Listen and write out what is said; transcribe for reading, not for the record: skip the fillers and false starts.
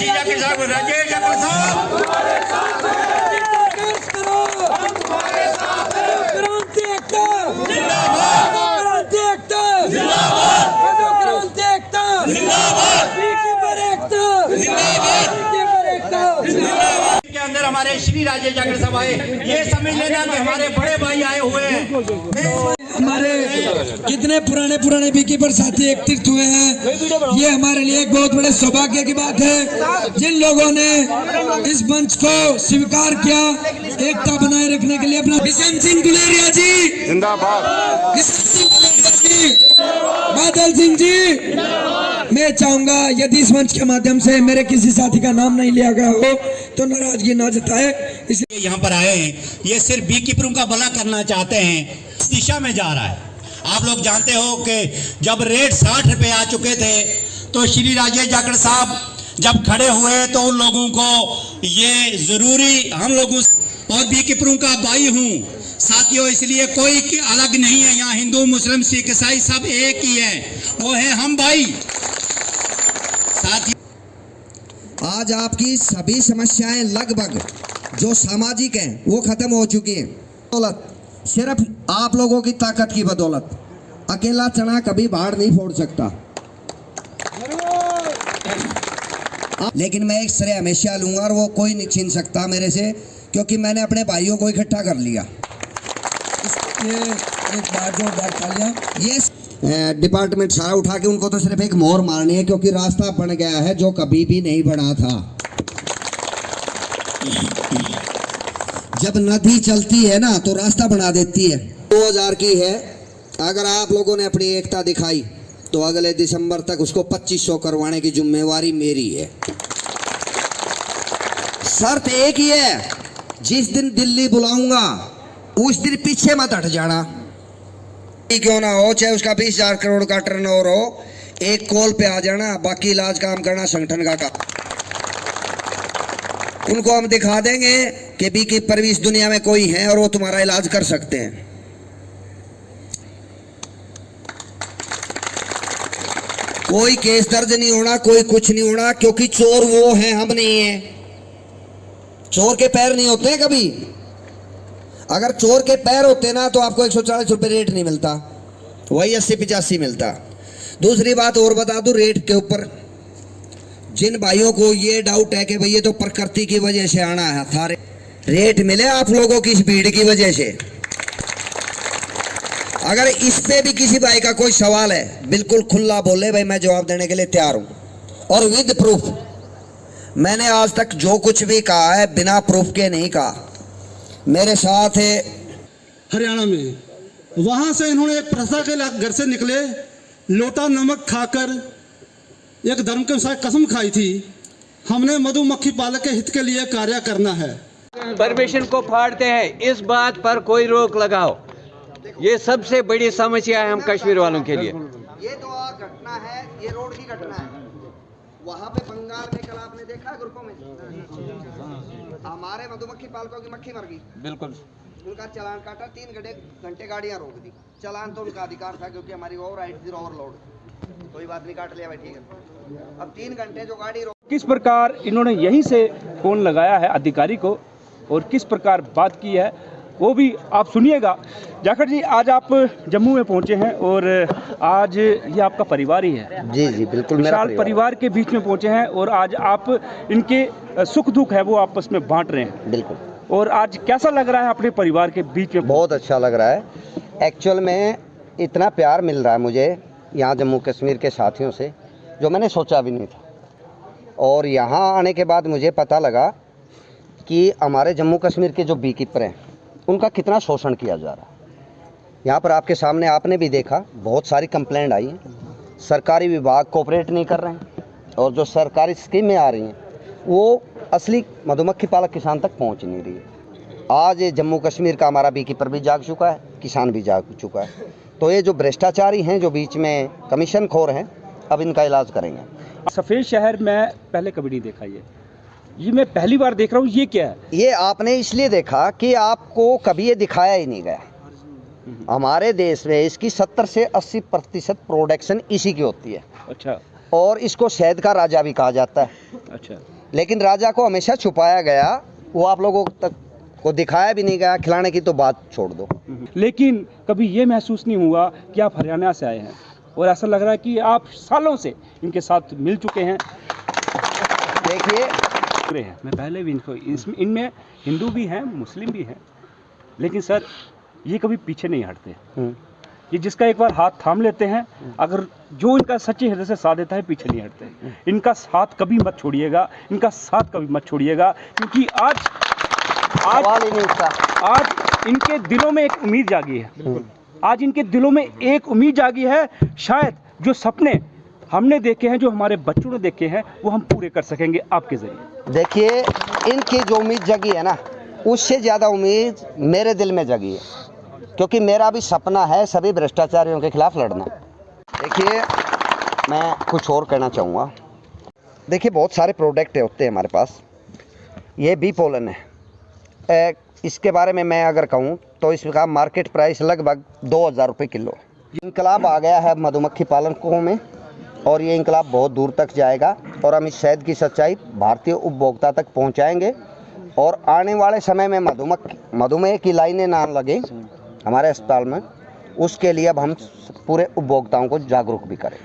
जाकिर साहब, राजेश जाकिर साहब, क्रांति एकता जिंदाबाद, क्रांति एकता जिंदाबाद, क्रांति एकता जिंदाबाद, बीकीपर एकता जिंदाबाद, बीकीपर एकता जिंदाबाद। के अंदर हमारे श्री राजेश जाकिर साहब आए, ये समझ लेना कि हमारे बड़े भाई आए हुए हैं। हमारे कितने पुराने बीकीपर साथी एकत्रित हुए हैं, ये हमारे लिए एक बहुत बड़े सौभाग्य की बात है। जिन लोगों ने इस मंच को स्वीकार किया, एकता बनाए रखने के लिए अपना किशन सिंह गुलेरिया जी जिंदाबाद, किशन सिंह गुलेरिया जी, बादल सिंह जी। मैं चाहूंगा यदि इस मंच के माध्यम से मेरे किसी साथी का नाम नहीं लिया गया हो तो नाराजगी ना जताए, इसलिए यहाँ पर आए हैं। ये सिर्फ बीकीपरों का भला करना चाहते हैं, इस दिशा में जा रहा है। आप लोग जानते हो कि जब रेट 60 रुपए आ चुके थे तो श्री राजेश जाकिर साहब जब खड़े हुए तो उन लोगों को ये जरूरी, हम लोगों और बीकीपरों का भाई हूँ साथियों, इसलिए कोई अलग नहीं है। यहाँ हिंदू मुस्लिम सिख ईसाई सब एक ही है, वो है हम भाई साथियों। आज आपकी सभी समस्याएं लगभग जो सामाजिक हैं वो खत्म हो चुकी हैं। बदौलत सिर्फ आप लोगों की ताकत की बदौलत, अकेला चना कभी बाढ़ नहीं फोड़ सकता। लेकिन मैं एक श्रेय हमेशा लूंगा और वो कोई नहीं छीन सकता मेरे से, क्योंकि मैंने अपने भाइयों को इकट्ठा कर लिया। एक बार जोरदार तालियां। ये डिपार्टमेंट सारा उठा के उनको तो सिर्फ एक मोहर मारनी है, क्योंकि रास्ता बन गया है जो कभी भी नहीं बना था। जब नदी चलती है ना तो रास्ता बना देती है। 2000 की है, अगर आप लोगों ने अपनी एकता दिखाई तो अगले दिसंबर तक उसको 2500 करवाने की जिम्मेवारी मेरी है। शर्त एक ही है, जिस दिन दिल्ली बुलाऊंगा उस दिन पीछे मत हट जाना, क्यों ना हो, चाहे उसका 20,000 करोड़ का टर्नओवर हो, एक कॉल पे आ जाना, बाकी इलाज काम करना संगठन का काम। उनको हम दिखा देंगे कि बीकीपर भी इस दुनिया में कोई है और वो तुम्हारा इलाज कर सकते हैं। कोई केस दर्ज नहीं होना, कोई कुछ नहीं होना, क्योंकि चोर वो हैं, हम नहीं है। चोर के पैर नहीं होते कभी, अगर चोर के पैर होते ना तो आपको 140 रुपये रेट नहीं मिलता, वही 80-85 मिलता। दूसरी बात और बता दूं रेट के ऊपर, जिन भाइयों को ये डाउट है कि भाई ये तो प्रकृति की वजह से आना है, थारे रेट मिले आप लोगों की इस भीड़ की वजह से। अगर इस पे भी किसी भाई का कोई सवाल है, बिल्कुल खुला बोले भाई, मैं जवाब देने के लिए तैयार हूं और विद प्रूफ। मैंने आज तक जो कुछ भी कहा है बिना प्रूफ के नहीं कहा। मेरे साथ है हरियाणा में, वहां से इन्होंने एक प्रथा के घर से निकले, लोटा नमक खाकर एक धर्म के अनुसार कसम खाई थी, हमने मधुमक्खी पालक के हित के लिए कार्य करना है। परमिशन को फाड़ते हैं, इस बात पर कोई रोक लगाओ। ये सबसे बड़ी समस्या है हम कश्मीर वालों के लिए। ये तो घटना है, ये रोड की घटना है। वहाँ पे बंगाल में कल आपने देखा ग्रुपों में हमारे मधुमक्खी पालकों की मक्खी मर गई, बिल्कुल उनका चालान काटा, 3 घंटे गाड़ियाँ रोक दी। चालान तो उनका अधिकार था क्योंकि हमारी ओवरलोड, कोई बात नहीं, काट लिया भाई, ठीक है। अब 3 घंटे जो गाड़ी रोक, किस प्रकार इन्होंने यहीं से फोन लगाया है अधिकारी को और किस प्रकार बात की है वो भी आप सुनिएगा। जाखड़ जी, आज आप जम्मू में पहुंचे हैं और आज ये आपका परिवार ही है। जी जी बिल्कुल, विशाल परिवार के बीच में पहुंचे हैं और आज आप इनके सुख दुख है वो आपस में बांट रहे हैं। बिल्कुल। और आज कैसा लग रहा है अपने परिवार के बीच में? बहुत अच्छा लग रहा है। एक्चुअल में इतना प्यार मिल रहा है मुझे यहाँ जम्मू कश्मीर के साथियों से, जो मैंने सोचा भी नहीं था। और यहाँ आने के बाद मुझे पता लगा कि हमारे जम्मू कश्मीर के जो बीकीपर हैं उनका कितना शोषण किया जा रहा है। यहाँ पर आपके सामने आपने भी देखा, बहुत सारी कंप्लेंट आई हैं, सरकारी विभाग कोऑपरेट नहीं कर रहे हैं और जो सरकारी स्कीमें आ रही हैं वो असली मधुमक्खी पालक किसान तक पहुँच नहीं रही है। आज जम्मू कश्मीर का हमारा बीकीपर भी जाग चुका है, किसान भी जाग चुका है। तो ये जो भ्रष्टाचारी हैं, जो बीच में कमीशन खोर हैं, अब इनका इलाज करेंगे। सफ़ेद शहर में पहले कभी नहीं देखा ये मैं पहली बार देख रहा हूँ। ये क्या है? ये आपने इसलिए देखा कि आपको कभी ये दिखाया ही नहीं गया। हमारे देश में इसकी 70 से 80% प्रोडक्शन इसी की होती है। अच्छा। और इसको शहद का राजा भी कहा जाता है। अच्छा। लेकिन राजा को हमेशा छुपाया गया, वो आप लोगों तक को दिखाया भी नहीं गया। खिलाने की तो बात छोड़ दो। लेकिन कभी ये महसूस नहीं हुआ कि आप हरियाणा से आए हैं और ऐसा लग रहा है कि आप सालों से इनके साथ मिल चुके हैं? देखिए, मैं पहले भी इनमें हिंदू भी हैं, मुस्लिम भी हैं, लेकिन सर ये कभी पीछे नहीं हटते। ये जिसका एक बार हाथ थाम लेते हैं, अगर जो इनका सच्चे हृदय से साथ देता है, पीछे नहीं हटते। इनका साथ कभी मत छोड़िएगा, इनका साथ कभी मत छोड़िएगा, क्योंकि आज सवाल ही नहीं उठता। आज इनके दिलों में एक उम्मीद जागी है। आज इनके दिलों में एक उम्मीद जागी है, शायद जो सपने हमने देखे हैं, जो हमारे बच्चों ने देखे हैं, वो हम पूरे कर सकेंगे आपके जरिए। देखिए, इनकी जो उम्मीद जगी है ना, उससे ज़्यादा उम्मीद मेरे दिल में जगी है, क्योंकि मेरा भी सपना है सभी भ्रष्टाचारियों के खिलाफ लड़ना। देखिए, मैं कुछ और कहना चाहूँगा। देखिए, बहुत सारे प्रोडक्ट होते हैं हमारे पास। ये बी पोलन है, इसके बारे में मैं अगर कहूँ तो इसका मार्केट प्राइस लगभग 2000 रुपये किलो। इनकलाब आ गया है मधुमक्खी पालकों में, और ये इनकलाब बहुत दूर तक जाएगा, और हम इस शहद की सच्चाई भारतीय उपभोक्ता तक पहुंचाएंगे। और आने वाले समय में मधुमेह की लाइनें ना लगे हमारे अस्पताल में, उसके लिए अब हम पूरे उपभोक्ताओं को जागरूक भी करें।